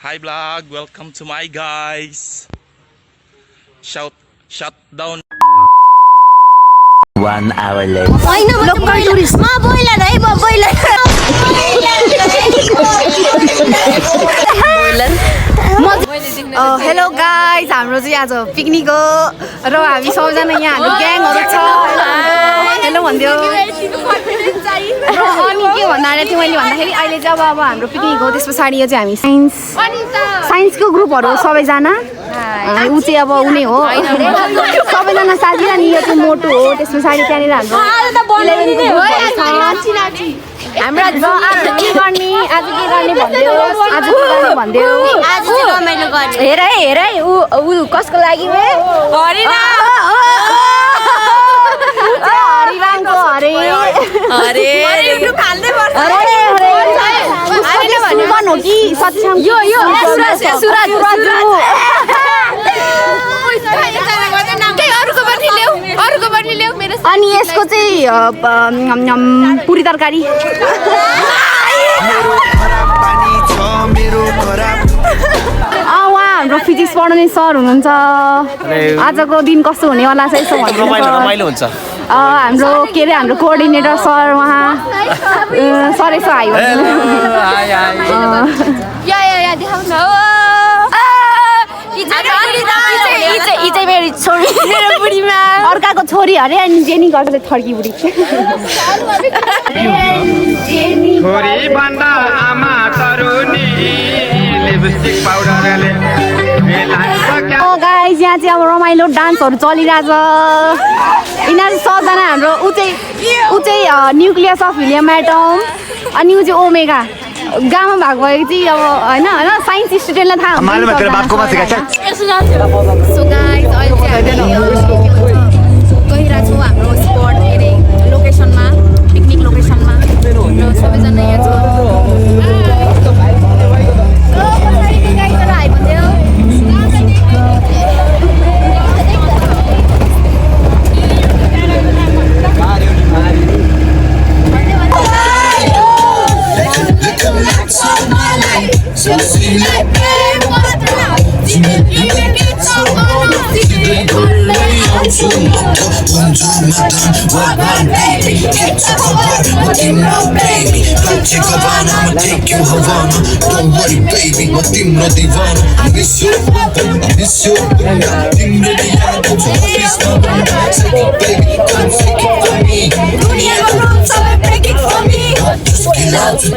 Hi vlog, welcome to my guys. Shut down. 1 hour later. Local tourist. Boiler है boiler. Hello guys, हाम्रो चाहिँ आज picnic हो र हामी सबैजना यहाँ हाम्रो ग्याङहरु छ। हेलो भन्दियो। र अनि के भन्नाले थियो मैले भन्दाखेरि अहिले जब अब हाम्रो पिकनिक हो त्यसपछि यो चाहिँ हामी साइन्सको ग्रुपहरु सबैजना उ चाहिँ अब उनी हो सबैजना साथी र नि यो चाहिँ मोटो हो त्यसपछि त्यहाँनिर हाम्रो हाम्रो आज के गर्ने भन्दियो आज चाहिँ रमाइलो गर्ने हेर है उ कसको लागि वे हरिवाङको हरे ग्रुप हाल्दै पर्छ अहिले भन्नु हो कि सक्षम यो सुराज अनि यसको चाहिँ पुरी तरकारी उहाँ हाम्रो फिजिक्स पढाउने सर हुनुहुन्छ। आजको दिन कस्तो हुनेवाला छ यसो भन्नुहुन्छ हाम्रो के अरे हाम्रो कोअर्डिनेटर सर उहाँ सर यसो आयो मेरो छोरी मेरो बुढीमा अर्काको छोरी अरे अनि जेनी गर्छ थर्की बुढी छोरी भन्दा आमा तरुनी लिपस्टिक पाउडरले गाइस यहाँ चाहिँ अब रमाइलो डान्सहरु चलिरहेछ। यिनीहरू सबजना हाम्रो उ चाहिँ न्युक्लियस अफ हिलियम एटम अनि उ चाहिँ ओमेगा गामा भाग भएको चाहिँ अब हैन साइन्स स्टुडेन्टलाई थाहा हुन्छ। सो गाइस अहिले चाहिँ गइरहेको छौँ हाम्रो स्पट के अरे लोकेसनमा पिकनिक लोकेसनमा र सबैजना यहाँ छ।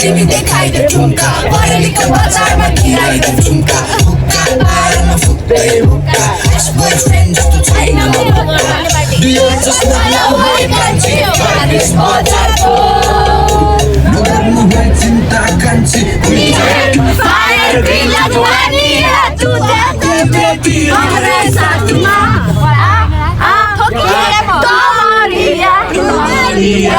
Kimi dekhai de chumka Parali ka bazaar mein khirai de chumka Hukka aar ma fukta ye hukka Ex-boyfriend just to China ma hukka Do you just know hai kanchi Paris bazaar ko Magar muhai chinta kanchi Fire green ladwani hai tu dekh baby Hamre saath ma Tomariya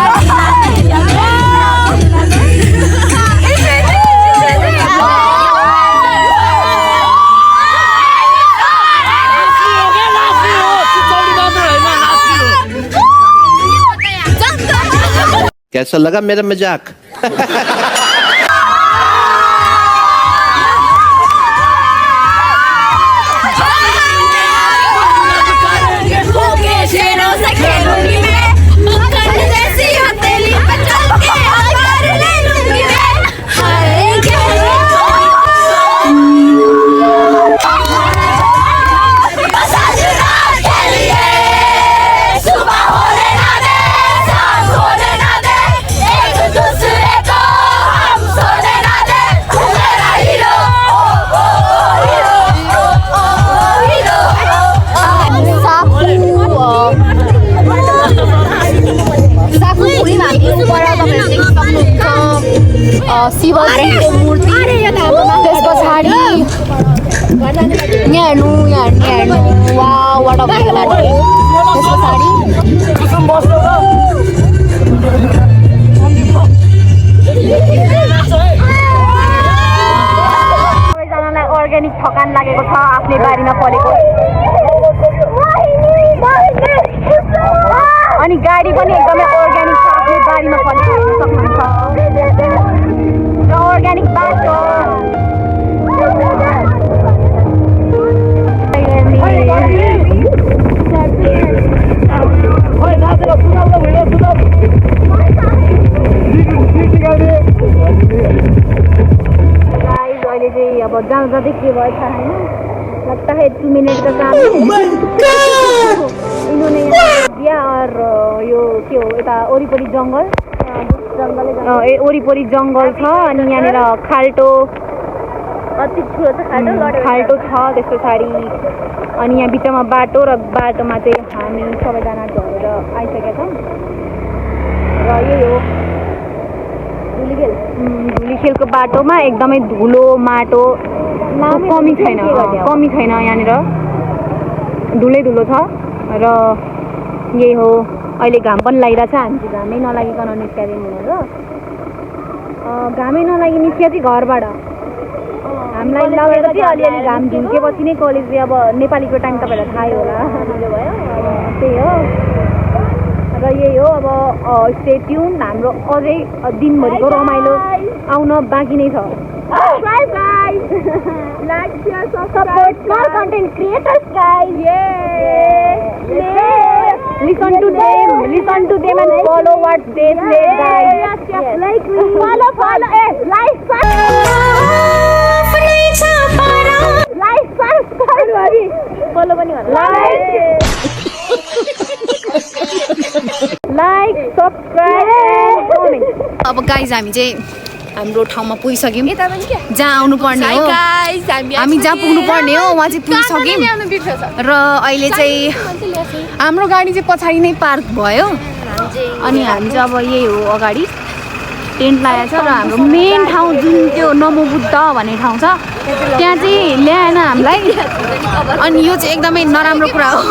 कैसा लगा मेरा मजाक? शिवजीको मूर्ति त्यस पछाडि यहाँ हेर्नु वाउ वाट अ बेला त्यस पछाडि सबैजनालाई अर्ग्यानिक थकान लागेको छ आफ्नै बारीमा फलेको अनि गाडी पनि एकदमै अर्ग्यानिक छ आफ्नै बारीमा फलेको हेर्न सक्नुहुन्छ र अर्ग्यानिक बाटो अहिले चाहिँ अब जाँदा जाँदै के भयो थाहा छैन लगता है 2 मिनट का काम इन्होंने दिया और यो के हो यता वरिपरि जङ्गल वरिपरि जङ्गल छ अनि यहाँनिर खाल्टो अति ठुलो छ खाल्टो छ त्यस पछाडि अनि यहाँ बिचमा बाटो र बाटोमा चाहिँ हामी सबैजना झरेर आइसकेका छौँ र यही हो धुलीखेलको बाटोमा एकदमै धुलो माटो कमी छैन यहाँनिर धुलै धुलो छ र यही हो अहिले घाम पनि लागिरहेछ हामी चाहिँ घामै नलागिकन निस्किदिनु हुनेछ घामै नलागि निस्किया चाहिँ घरबाट हामीलाई लगेको थियो अलिअलि घाम झुल्केपछि नै कलेज चाहिँ अब नेपालीको टाइम तपाईँलाई थाहै होला भयो त्यही हो र यही हो अब स्टे ट्युन हाम्रो अझै दिनभरिको रमाइलो आउन बाँकी नै छ Like, share, support small content creators, guys. Listen to them and follow what they say, guys. Yes. Like me. Follow. Like, follow पनि होला. Like, subscribe, comment. अब गाइज हामी चाहिँ हाम्रो ठाउँमा पुगिसक्यौँ जहाँ आउनु पर्ने हो हामी जहाँ पुग्नु पर्ने हो वहाँ चाहिँ पुगिसक्यौँ र अहिले चाहिँ हाम्रो गाडी चाहिँ पछाडि नै पार्क भयो अनि हामी चाहिँ अब यही हो अगाडि टेन्ट लागेको छ र हाम्रो मेन ठाउँ जुन त्यो नमो बुद्ध भन्ने ठाउँ छ त्यहाँ चाहिँ ल्याएन हामीलाई अनि यो चाहिँ एकदमै नराम्रो कुरा हो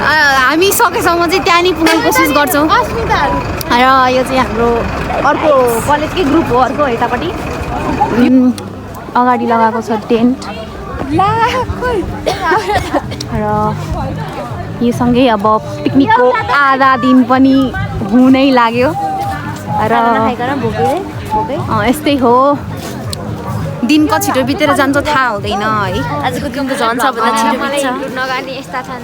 हामी सकेसम्म चाहिँ त्यहाँ नै पुग्ने कोसिस गर्छौँ र यो चाहिँ हाम्रो अर्को कलेजकै ग्रुप हो अर्को यतापट्टि अगाडि लगाएको छ टेन्ट र यो सँगै अब पिकनिकको आधा दिन पनि हुनै लाग्यो र यस्तै हो दिन कति छिटो बितेर जान्छ थाहा हुँदैन है आजको दिनको झन् सबभन्दा छिटो बित्छ नगानी यस्ता छन्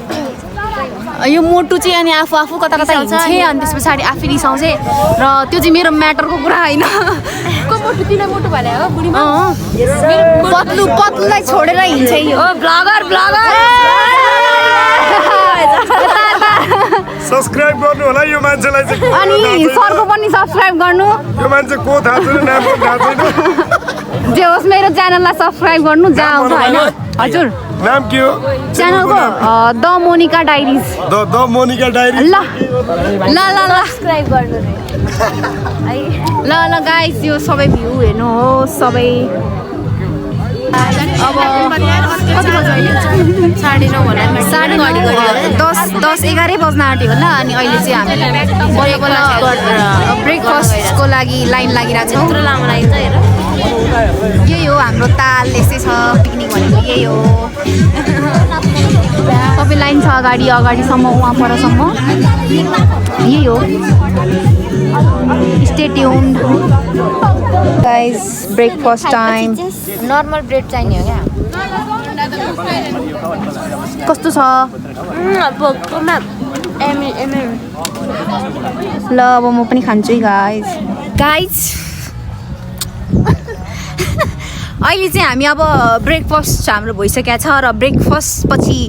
यो मोटु चाहिँ अनि आफू कता कता हिँड्छ अनि त्यस पछाडि आफै रिसाउँछे र त्यो चाहिँ मेरो म्याटरको कुरा होइन मोटु तिन मोटु भने हो बुढी पत्लुलाई छोडेर हिँड्छ यो ब्लगर सब्स्क्राइब गर्नु होला यो मान्छेलाई चाहिँ अनि सरको पनि सब्स्क्राइब गर्नु यो मान्छे को थाहा छैन नाम थाहा छैन जे होस् मेरो च्यानललाई सब्स्क्राइब गर्नु जहाँ आउँछ होइन हजुर नाम के हो च्यानलको the Monika diaries the Monika diary ल सब्स्क्राइब गर्नु ल गाइस यो सबै भ्यू हेर्नु हो सबै अब कति बज्यो अहिले 9:30 10 11 बज्न आँट्यो होला अनि अहिले चाहिँ हामी ब्रेकफास्टको लागि लाइन लागिरहेको छौँ लामो लागिन्छ हेर यही हो हाम्रो ताल यस्तै छ पिकनिक भनेको यही हो सबै लाइन छ अगाडिसम्म उहाँ परसम्म यही हो stay tuned guys breakfast time normal bread चाहिने हो क्या कस्तो छ ल अब म पनि खान्छु है गाइज अहिले चाहिँ हामी अब ब्रेकफास्ट हाम्रो भइसकेको छ र ब्रेकफास्ट पछि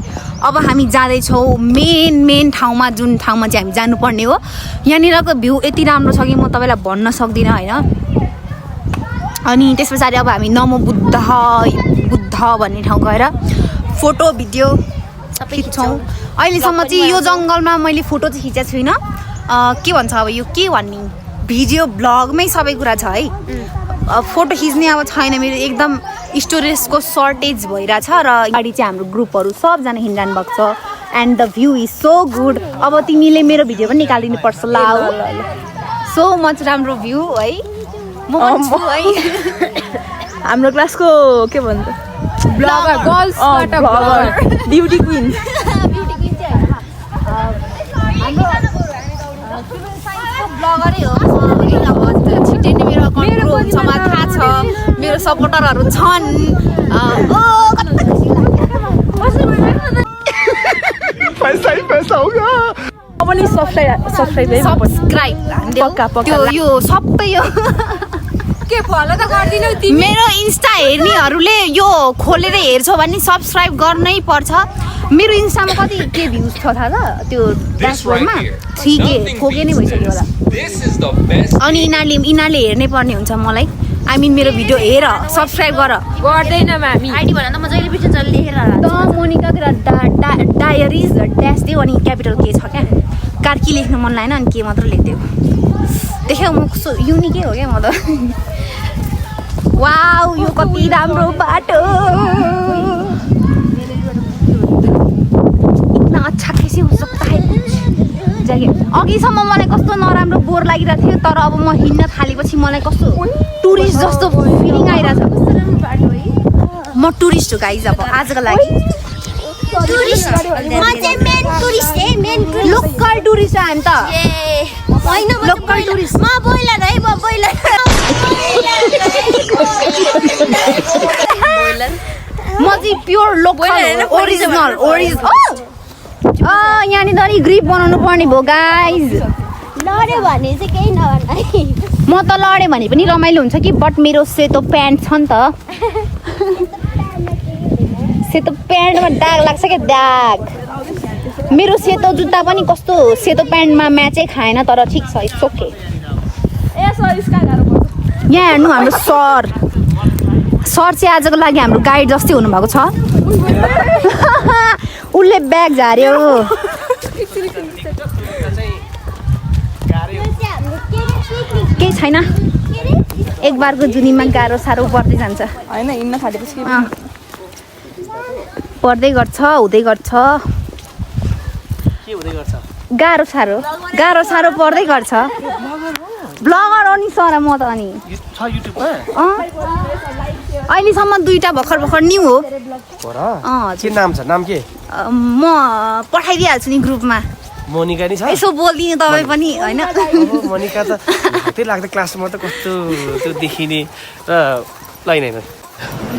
अब हामी जाँदैछौँ मेन ठाउँमा जुन ठाउँमा चाहिँ हामी जानुपर्ने हो यहाँनिरको भ्यू यति राम्रो छ कि म तपाईँलाई भन्न सक्दिनँ होइन अनि त्यस पछाडि अब हामी नमो बुद्ध भन्ने ठाउँ गएर फोटो भिडियो सबै खिच्छौँ अहिलेसम्म चाहिँ यो जङ्गलमा मैले फोटो चाहिँ खिचेको छुइनँ के भन्छ अब यो के भन्ने भिडियो ब्लगमै सबै कुरा छ है फोटो खिच्ने अब छैन मेरो एकदम स्टोरेजको सर्टेज भइरहेछ र गाडी चाहिँ हाम्रो ग्रुपहरू सबजना हिँडिरहनु भएको छ and the view is so good अब तिमीले मेरो भिडियो पनि निकालिदिनु पर्छ ल सो मच राम्रो भ्यू है म भन्छु है हाम्रो क्लासको के भन्छ ब्लगर गर्ल्सबाट ब्लगर ब्युटी क्वीन ब्लगरै हो छिट्टै नै मेरो कन्ट्रोल हुन्छ थाहा छ मेरो सपोर्टरहरू छन् पैसा होगा पनि सब्सक्राइब त्यो यो सबै यो के फलो त गर्दिनौ तिमी मेरो इन्स्टा हेर्नेहरूले यो खोलेर हेर्छौ भने सब्स्क्राइब गर्नै पर्छ मेरो इन्स्टामा कति के भ्युज छ थाहा छ त्यो ड्यासबोर्डमा 3K 4K नै भइसक्यो होला अनि यिनीहरूले हेर्नै पर्ने हुन्छ मलाई आई मिन मेरो भिडियो हेर सब्स्क्राइब गर गर्दैन मामी आइडी भन त म जहिले पछि जहिले लेखेर त मोनिका डायरिज ड्यास दियो अनि क्यापिटल के छ क्या कार्की लेख्न मन लागेन अनि के मात्र लेख्दियो देख्यौ म कस्तो युनिकै हो क्या म त वाउ यो कति राम्रो बाटो इतना अच्छा कैसे हो सकता है अघिसम्म मलाई कस्तो नराम्रो बोर लागिरहेको थियो तर अब म हिँड्न थालेपछि मलाई कस्तो टुरिस्ट जस्तो फिलिङ आइरहेछ म टुरिस्ट हो गाइज अब आजको लागि लोकल टुरिस्ट हो हामी त लोकल टुरिस्ट म चाहिँ प्योर लोकल ओरिजिनल यहाँनिर अलिक ग्रिप बनाउनु पर्ने भयो गाइज लड्यो भने चाहिँ केही नभन् म त लडेँ भने पनि रमाइलो हुन्छ कि बट मेरो सेतो प्यान्ट छ नि त सेतो प्यान्टमा दाग लाग्छ क्या दाग मेरो सेतो जुत्ता पनि कस्तो सेतो प्यान्टमा म्याचै खाएन तर ठिक छ इट्स ओके यहाँ हेर्नु हाम्रो सर चाहिँ आजको लागि हाम्रो गाइड जस्तै हुनुभएको छ उसले ब्याग झार्यो केही छैन एक बारको जुनीमा गाह्रो साह्रो पर्दै जान्छ हैन हिँड्न थालेपछि पर्दै गर्छ हुँदै गर्छ गाह्रो साह्रो पर्दै गर्छ ब्लगर हो नि सर म त अनि अहिलेसम्म 2टा भर्खर न्यू हो के नाम छ नाम के म पठाइदिइहाल्छु नि ग्रुपमा मोनिका नि छ यसो बोलिदिनु तपाईँ पनि होइन मोनिका त हातै लाग्दा क्लासमा त कस्तो त्यो देखिने र लाइन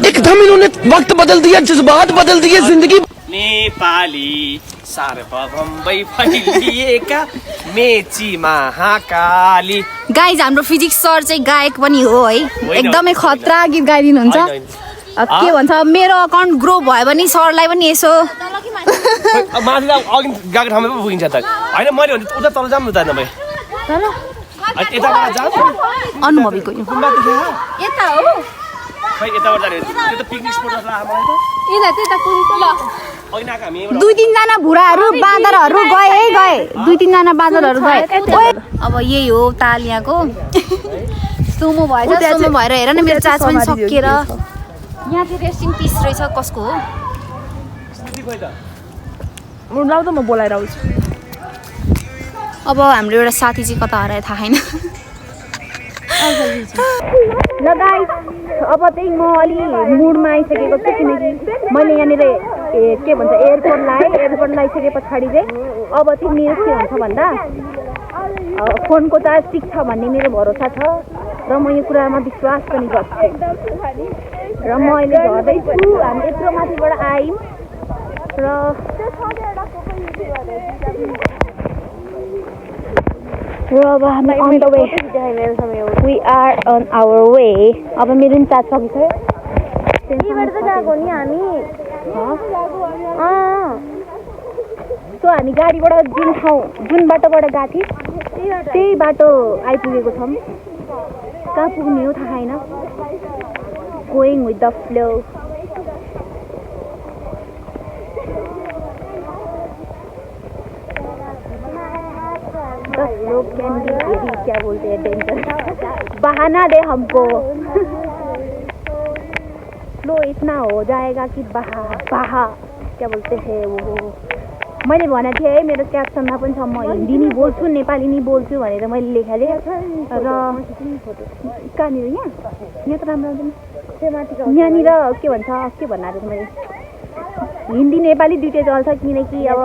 एकदम इन्होंने वक्त बदल दिया जज्बात बदल दिए जिंदगी नेपाली सार्वभौमै फैलिएका मेची महाकाली गाइज हाम्रो फिजिक्स सर चाहिँ गायक पनि हो है एकदमै खतरा गीत गाइदिनुहुन्छ के भन्छ मेरो अकाउन्ट ग्रो भयो भने सरलाई पनि यसो माथि अघि गएको ठाउँमा पो पुगिन्छ त होइन मैले भने उता तल जाऊँ न त नभए यताबाट जाऊँ अनुभवीको यता हो खै यताबाट जाने त्यो त पिकनिक स्पोट जस्तो लाग्छ मलाई त त्यता ल अघि नाका हामी 2-3 जना भुराहरू बाँदरहरू गए 2-3 जना बाँदरहरू गए अब यही हो ताल यहाँको सोमो भएर हेर न मेरो चार्ज पनि सकिएर यहाँ चाहिँ रेस्टिङ पिस रहेछ कसको हो लाउ त म बोलाएर आउँछु अब हाम्रो एउटा साथी चाहिँ कता हरायो थाहा छैन ल गाइस अब चाहिँ म अलि मुडमा आइसकेको छु किनकि मैले यहाँनिर के भन्छ एयरपोर्ट लगाइसके पछाडि चाहिँ अब चाहिँ मेरो के हुन्छ भन्दा फोनको चार्ज ठिक छ भन्ने मेरो भरोसा छ र म यो कुरामा विश्वास पनि गर्छु र म अहिले झर्दैछु हामी यत्रो माथिबाट आयौँ र अब हामी on the way. We are on our way. अब मेरो नि चार्ज सकिसक्यो यहीबाट त गएको नि हामी सो हामी गाडीबाट जुन बाटोबाट गएको थियौँ त्यही बाटो आइपुगेको छौँ कहाँ पुग्ने हो थाहा छैन गोइङ विथ द फ्लो लोग कैन बी वेरी क्या बोलते हैं डेंजर बहाना दे हमको फ्लो इतना हो जाएगा कि बहा क्या बोलते हैं वो मैले भनेको थिएँ है मेरो क्याप्सनमा पनि छ म हिन्दी नि बोल्छु नेपाली नि बोल्छु भनेर मैले लेखाले र कहाँनिर यहाँ त राम्रो आउँदैन यहाँनिर के भन्छ के भन्नु आएको मैले हिन्दी नेपाली दुइटै चल्छ किनकि अब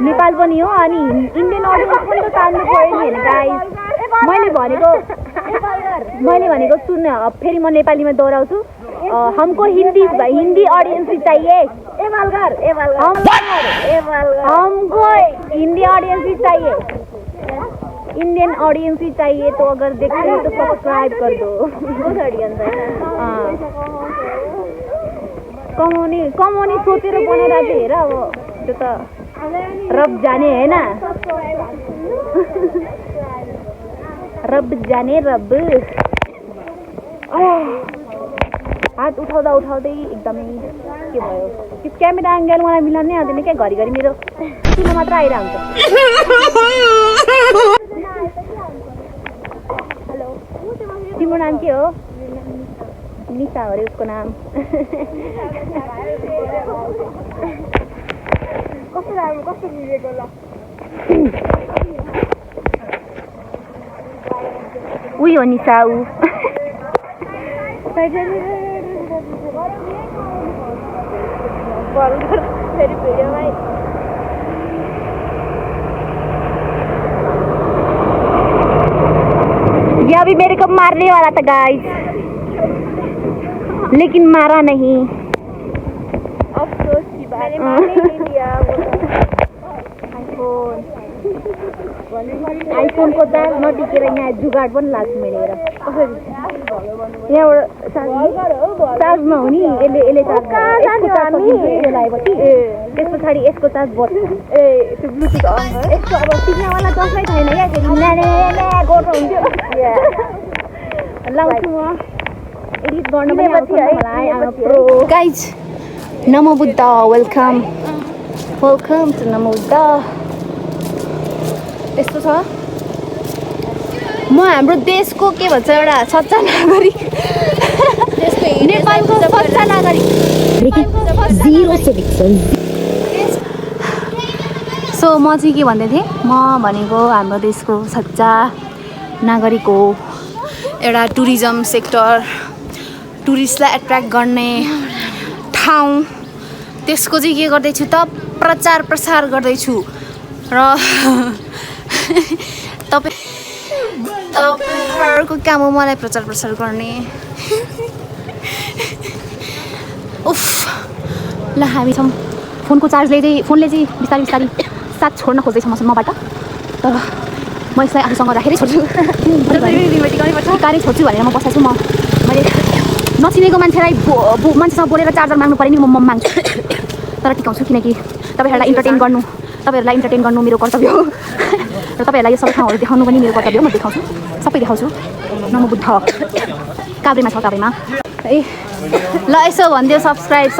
नेपाल पनि हो अनि इन्डियन अडियन्स पनि त तान्नु पऱ्यो नि होइन गाइस मैले भनेको सुन फेरि म नेपालीमा दोहोऱ्याउँछु हमको हिन्दी ऑडियंस ही चाहिए हमको हिंदी ऑडियंस ही चाहिए इंडियन ऑडियंस ही चाहिए तो अगर देखते हो तो सब्सक्राइब कर दो कमाउने सोचेर बनाएर चाहिँ हेर अब त्यो त रब जाने हैन रब जाने रब हात उठाउँदा उठाउँदै एकदमै के भयो त्यो क्यामेरा एङ्गल मलाई मिलाउनै आउँदैन क्या घरिघरि मेरो ठुलो मात्र आइरहन्छ तिम्रो नाम के हो निशा हो रे उसको नाम कस्तो मिलेको ल उही हो निशा ऊ फेरि भिडियोमा ये अभी मेरे को मारने वाला था गाइस लेकिन मारा नहीं अफसोस की बात मैंने मार नहीं दिया आईफोन को त नटिकेर यहाँ जुगाड पनि लाग्छ मैले यहाँबाट चार्जमा हो नि यसले लगाएपछि त्यस पछाडि यसको चार्ज बढ्छ ए त्यो ब्लुटुथ अन यसको अब टिक्नेवाला जसै छैन क्या फेरि गोठो हुन्थ्यो लाउँछु म एडिट गर्न पनि आउँछ मलाई guys NaMo Buddha welcome to नमो बुद्ध यस्तो छ म हाम्रो देशको के भन्छ एउटा सच्चा नागरिक नेपालको सच्चा नागरिक सो म चाहिँ के भन्दै थिएँ म भनेको हाम्रो देशको सच्चा नागरिक हो एउटा टुरिज्म सेक्टर टुरिस्टलाई एट्र्याक्ट गर्ने ठाउँ त्यसको चाहिँ के गर्दैछु त प्रचार प्रसार गर्दैछु र तपाईँहरूको काम हो मलाई प्रचार प्रसार गर्ने उफ ल हामी छौँ फोनको चार्जले चाहिँ फोनले चाहिँ बिस्तारै बिस्तारै साथ छोड्न खोज्दैछ मबाट तर म यसलाई आफूसँग राखेरै छोड्छु कारै छोड्छु भनेर म बसेको छु मैले नचिनेको मान्छेलाई मान्छेसँग बोलेर चार्जर माग्नु पऱ्यो नि म माग्छु तर टिकाउँछु किनकि तपाईँहरूलाई इन्टरटेन गर्नु मेरो कर्तव्य हो र तपाईँहरूलाई यो सबै ठाउँहरू देखाउनु पनि मेरो कर्तव्य हो म देखाउँछु सबै देखाउँछु नमो बुद्ध काभ्रेमा छ काभ्रेमा ए ल यसो भनिदियो सब्सक्राइब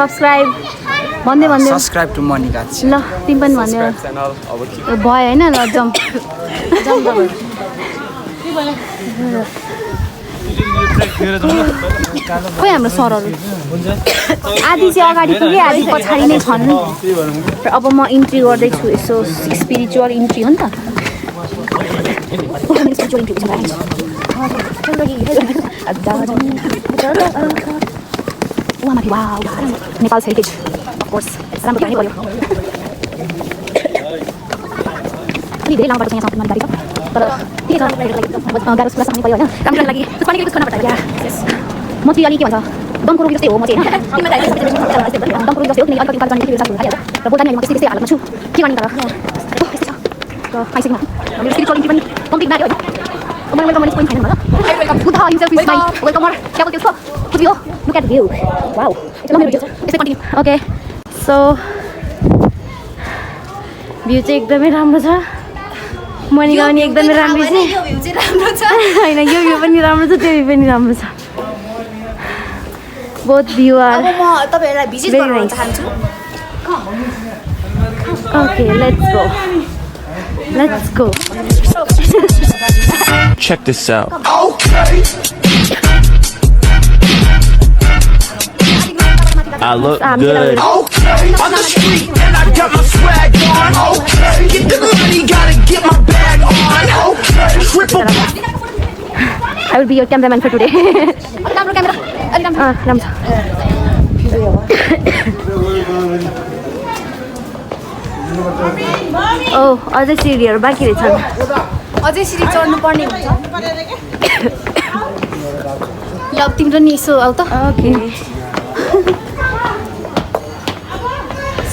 भन्दै सब्सक्राइब टु मनिका ल तिमी पनि भनिदियो भयो होइन ल जम्प खोइ हाम्रो सरहरू आधी चाहिँ अगाडि पुगे आधी पछाडि नै छन् र अब म इन्ट्री गर्दैछु यसो स्पिरिचुअल इन्ट्री हो नि त नेपाल हेरिटेज अफकोर्स राम्रो जानै पर्यो अलि धेरै लामो बाटो यहाँ सम्पूर्ण गाडी छ तर ठिकै छ गाह्रो सुला साम्नै पर्यो होइन राम्रो लागि पानी युज गर्न पर्छ म चाहिँ अलि के भन्छ दमको रोगी जस्तै हो म चाहिँ दमको रोगी जस्तै हो किनकि अलिकति पानी के साथ खाइहाल्छ र बोल्दा नि म त्यस्तै हालतमा छु के गर्ने तर यस्तै छ र आइसक्यो मेरो स्पिरिचुअल इन्ट्री पनि कम्प्लिट माग्यो होइन मैले पोइन्ट छैन मलाई Buddha himself is my welcome क्या बोल्थ्यो उसको कुछ हो लुक एट भ्यू वाउ यसै कन्टिन्यू ओके सो भ्यू चाहिँ एकदमै राम्रो छ मनिका पनि एकदमै राम्रो छ होइन यो भ्यू पनि राम्रो छ त्यो भ्यू पनि राम्रो छ बहुत भ्यू आर अब म तपाईहरुलाई भिजिट गर्न चाहन्छु okay let's go Check this out. I look good. On the street and I got my swag on. Get the money, gotta get my bag on. Triple. I will be your cameraman for today. राम्रो camera अलि राम्रो छ ओ अझै सिडीहरू बाँकी रहेछन् अझै CD चढ्नु पर्ने हुन्छ ल तिम्रो नि यसो आउ त ओके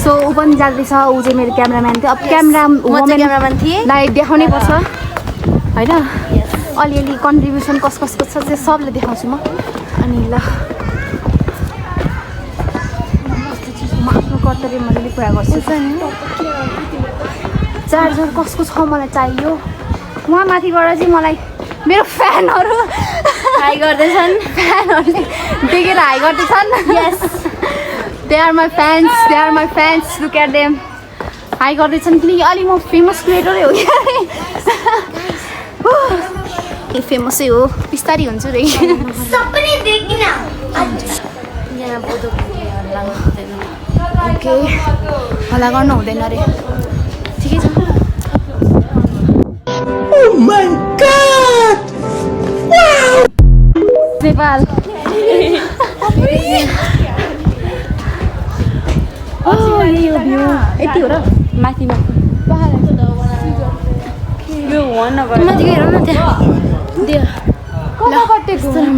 सो ऊ पनि जाँदैछ ऊ चाहिँ मेरो क्यामेराम्यान थियो अब क्यामेराम्यान थिएँ लाई देखाउनै पर्छ होइन अलिअलि कन्ट्रिब्युसन कसको छ त्यो सबले देखाउँछु म अनि ल म आफ्नो कर्तव्य मैले पुरा गर्छु चार्जर कसको छ मलाई चाहियो उहाँ माथिबाट चाहिँ मलाई मेरो फ्यानहरू हाई गर्दैछन् फ्यानहरूले देखेर हाई गर्दैछन् yes they are my fans look at them hi गर्दैछन् किनकि अलि म फेमस क्रिएटरै हो कि फेमसै हो बिस्तारै हुन्छु रे ओके हल्ला गर्नु हुँदैन रे ठिकै छ नेपाल यति हो र माथि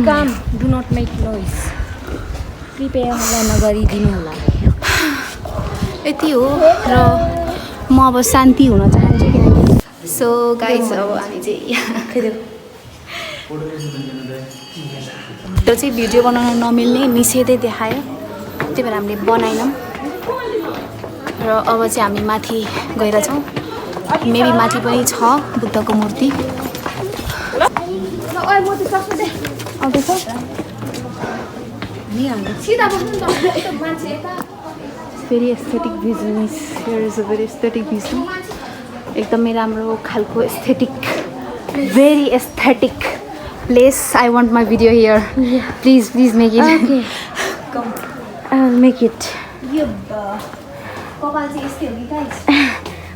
काम डु नट मेक नोइज कृपया हल्ला नगरिदिनु होला यति हो र म अब शान्ति हुन चाहन्छु किनकि सो गाइस अब हामी चाहिँ त्यो चाहिँ भिडियो बनाउन नमिल्ने निषेधै देखायो त्यही भएर हामीले बनाएनौँ र अब चाहिँ हामी माथि गइरहेछौँ मेबी माथि पनि छ बुद्धको मूर्ति फेरि aesthetic vision is a very aesthetic vision एकदमै राम्रो खालको aesthetic very aesthetic place I want my video here please make it make it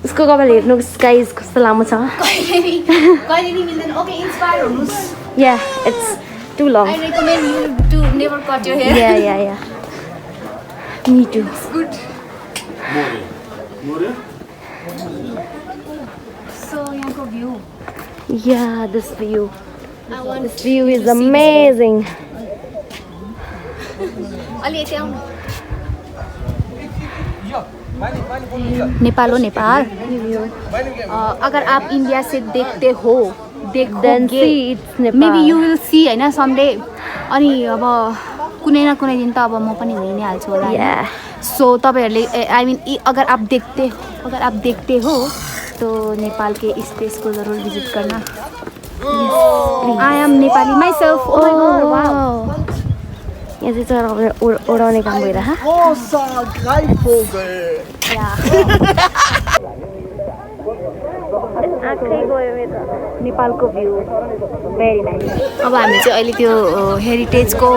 उसको कपाल हेर्नु गाइस कस्तो लामो छ yeah it's too long I recommend you to never cut your hair. Yeah me too Good. So, यहाँको view yeah this view I want this view is amazing अलि यति आउनु नेपाल हो नेपाल अगर आप इंडिया से देखते हो then see it's Nepal maybe you will see होइन समडे अनि अब कुनै न कुनै दिन त अब म पनि हुइ नै हाल्छु होला yeah सो तपाईँहरूले आई मिन अगर आप देखते हो तो नेपाल के इस देश को जरूर विजिट करना I am Nepali myself oh my God wow यहाँ चाहिँ चरा उडाउने काम भइरहेको नेपालको भ्यू भेरी नाइस अब हामी चाहिँ अहिले त्यो हेरिटेजको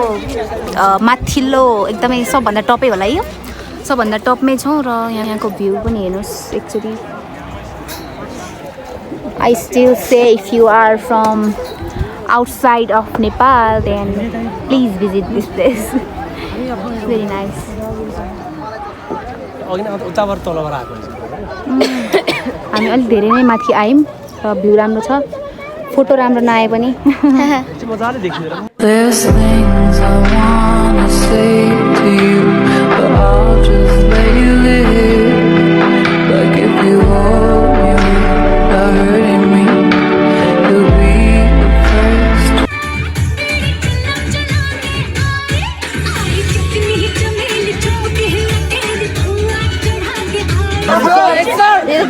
माथिल्लो एकदमै सबभन्दा टपै होला यो सबभन्दा टपमै छौँ र यहाँको भ्यू पनि हेर्नुहोस् actually I still say if you are from outside of Nepal then please visit this place very nice हामी अलिक धेरै नै माथि आयौँ र भ्यू राम्रो छ फोटो राम्रो नआए पनि There's things I wanna say to you, but I'll just let you live. Like if you hold me without hurting me, you'll be the first.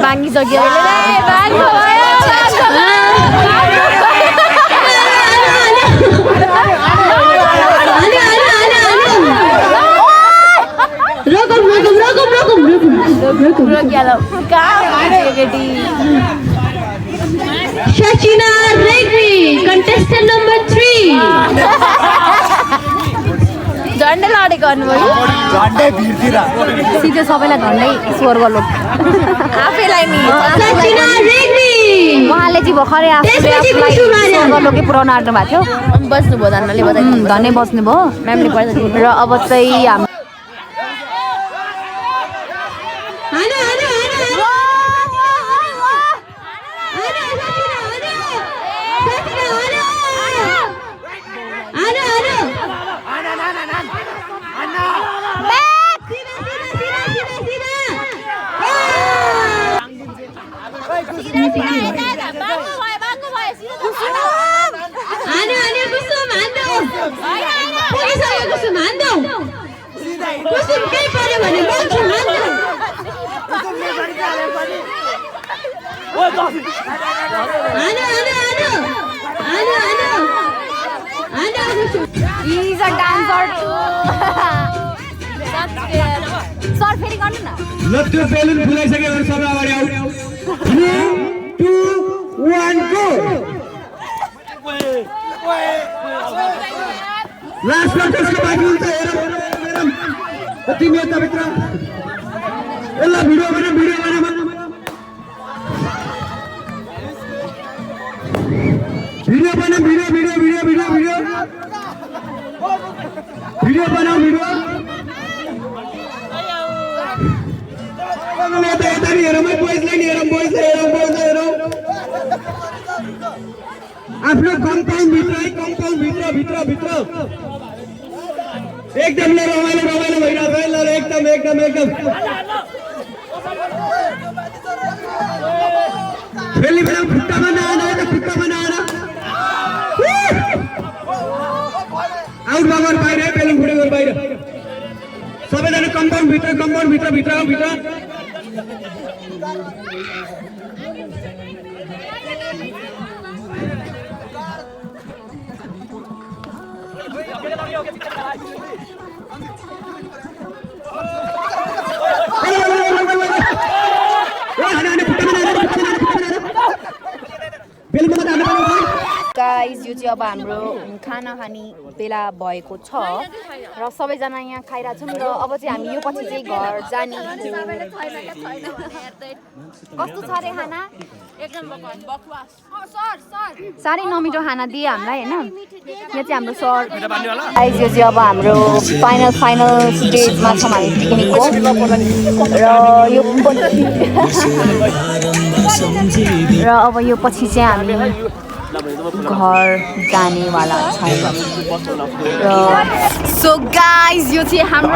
भाङ्गिसक्यो Shachina Regri, contestant number 3. झन्डै लडेको गर्नुभयो सिधै सबैलाई झन्डै स्वर गर्नु आफैलाई नि Shachina Regri. उहाँले चाहिँ भर्खरै आफूलाई गर्नुकै पुऱ्याउन आँट्नु भएको थियो बस्नुभयो धन्यले बताइदिनु धनै बस्नुभयो म्यामले बताइदिनु र अब चाहिँ हामी He's a dancer too. Sir, फेरि गर्नु न. ल त्यो बेलुन फुलाइसकेपछि सबै अगाडि आऊ 3 2 1 गो लास्ट कन्टेस्टको बाँकी हुन्छ हेरौँ तिमी यता भित्र यसलाई भिडियो बना भिडियो बनाऊ भिडियो यता नि हेरौँ बोइजलाई नि हेरौँ आफ्नो कम्पाउन्ड भित्र एकदम रमाइलो भइरहेको है ल एकदम फेरि बेला खुट्टामा नआउन आउट बगर बाहिर है बेलुन फुटेको बाहिर सबैजना कम्पाउन्ड भित्र गाइस यो चाहिँ अब हाम्रो खाना खाने बेला भएको छ र सबैजना यहाँ खाइरहेको छौँ र अब चाहिँ हामी यो पछि चाहिँ घर जाने कस्तो छ रे खाना साह्रै नमिठो खाना दिए हामीलाई होइन यहाँ चाहिँ हाम्रो सर गाइस यो चाहिँ अब हाम्रो फाइनल स्टेजमा छौँ हामी पिकनिकको र अब यो पछि चाहिँ हामी घर जानेवाला छ सो गाइस यो चाहिँ हाम्रो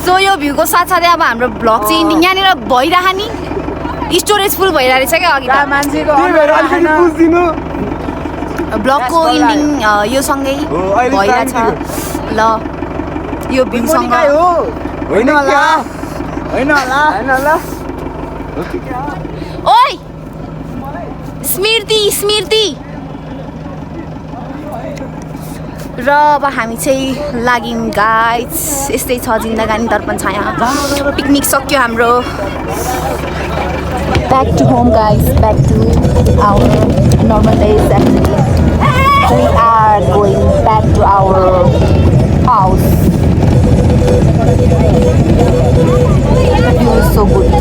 सो यो भ्यूको साथसाथै अब हाम्रो भ्लग चाहिँ इन्डिङ यहाँनिर भइरह नि स्टोरेज फुल भइरहेको छ क्या अघि भ्लगको इन्डिङ यो सँगै भइरहेछ ल यो भ्यूसँग होइन होला ओइ स्मृति र अब हामी चाहिँ लाग्यौँ गाइस यस्तै छ जिन्दगानी दर्पण छाया पिकनिक सक्यो हाम्रो back to home guys back to our normal days actually we are going back to our house. It was so good.